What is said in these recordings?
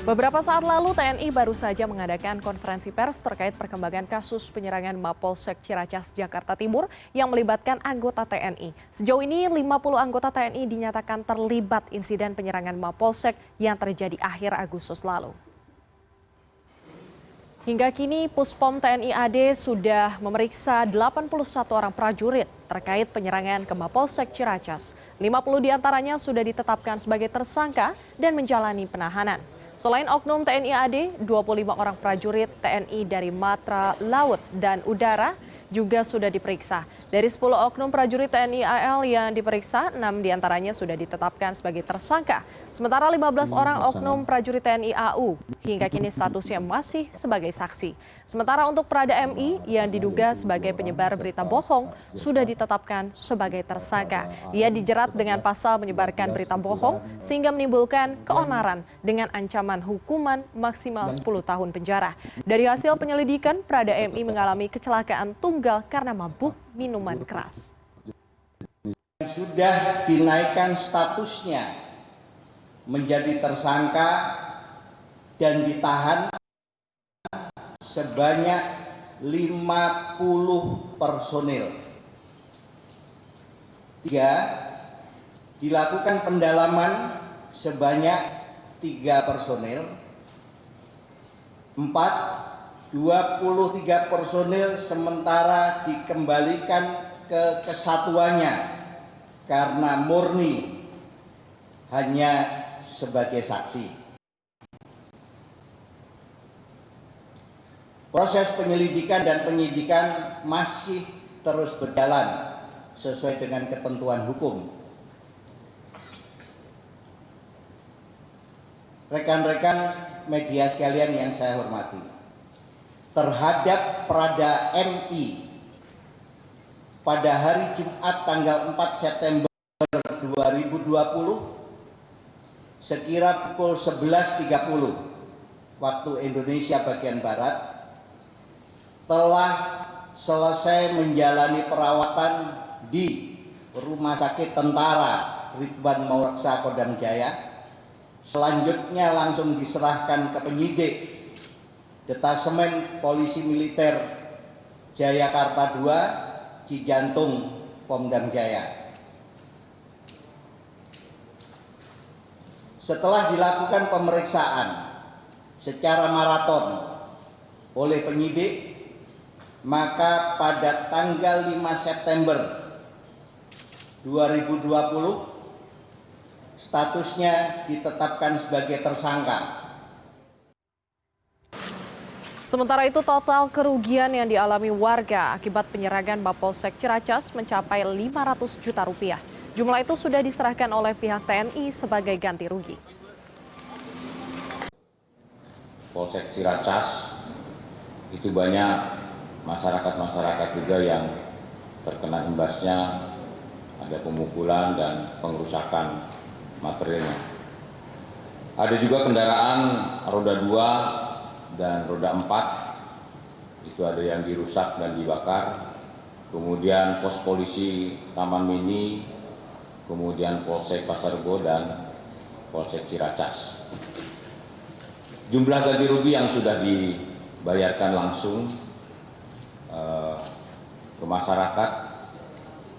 Beberapa saat lalu TNI baru saja mengadakan konferensi pers terkait perkembangan kasus penyerangan Mapolsek Ciracas, Jakarta Timur yang melibatkan anggota TNI. Sejauh ini 50 anggota TNI dinyatakan terlibat insiden penyerangan Mapolsek yang terjadi akhir Agustus lalu. Hingga kini Puspom TNI AD sudah memeriksa 81 orang prajurit terkait penyerangan ke Mapolsek Ciracas. 50 diantaranya sudah ditetapkan sebagai tersangka dan menjalani penahanan. Selain oknum TNI AD, 25 orang prajurit TNI dari Matra, Laut, dan Udara juga sudah diperiksa. Dari 10 oknum prajurit TNI AL yang diperiksa, 6 diantaranya sudah ditetapkan sebagai tersangka. Sementara 15 orang oknum prajurit TNI AU hingga kini statusnya masih sebagai saksi. Sementara untuk Prada MI yang diduga sebagai penyebar berita bohong sudah ditetapkan sebagai tersangka. Ia dijerat dengan pasal menyebarkan berita bohong sehingga menimbulkan keonaran dengan ancaman hukuman maksimal 10 tahun penjara. Dari hasil penyelidikan, Prada MI mengalami kecelakaan tunggal karena mabuk minuman keras. Sudah dinaikkan statusnya menjadi tersangka dan ditahan sebanyak 50 personil. 3. Dilakukan pendalaman sebanyak 3 personil. 4. 23 personil sementara dikembalikan ke kesatuannya karena murni hanya sebagai saksi. Proses penyelidikan dan penyidikan masih terus berjalan sesuai dengan ketentuan hukum. Rekan-rekan media sekalian yang saya hormati, terhadap Prada MI pada hari Jumat tanggal 4 September 2020 sekira pukul 11.30 waktu Indonesia bagian Barat telah selesai menjalani perawatan di Rumah Sakit Tentara Ridwan Maureksa Kodam Jaya. Selanjutnya langsung diserahkan ke penyidik Detasemen Polisi Militer Jayakarta II, Cijantung, Pondam Jaya. Setelah dilakukan pemeriksaan secara maraton oleh penyidik, maka pada tanggal 5 September 2020 statusnya ditetapkan sebagai tersangka. Sementara itu total kerugian yang dialami warga akibat penyerangan Mapolsek Ciracas mencapai 500 juta rupiah. Jumlah itu sudah diserahkan oleh pihak TNI sebagai ganti rugi. Polsek Ciracas itu banyak masyarakat juga yang terkena imbasnya, ada pemukulan dan pengerusakan materialnya. Ada juga kendaraan roda 2 dan roda 4, itu ada yang dirusak dan dibakar. Kemudian pos polisi Taman Mini, kemudian Polsek Pasar Rebo dan Polsek Ciracas. Jumlah ganti rugi yang sudah dibayarkan langsung ke masyarakat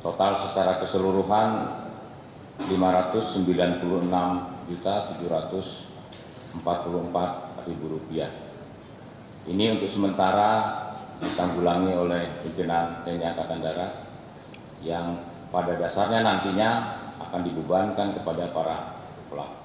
total secara keseluruhan Rp596.744.000. Ini untuk sementara ditanggulangi oleh pimpinan TNI Angkatan Darat yang pada dasarnya nantinya akan dibebankan kepada para pelaku.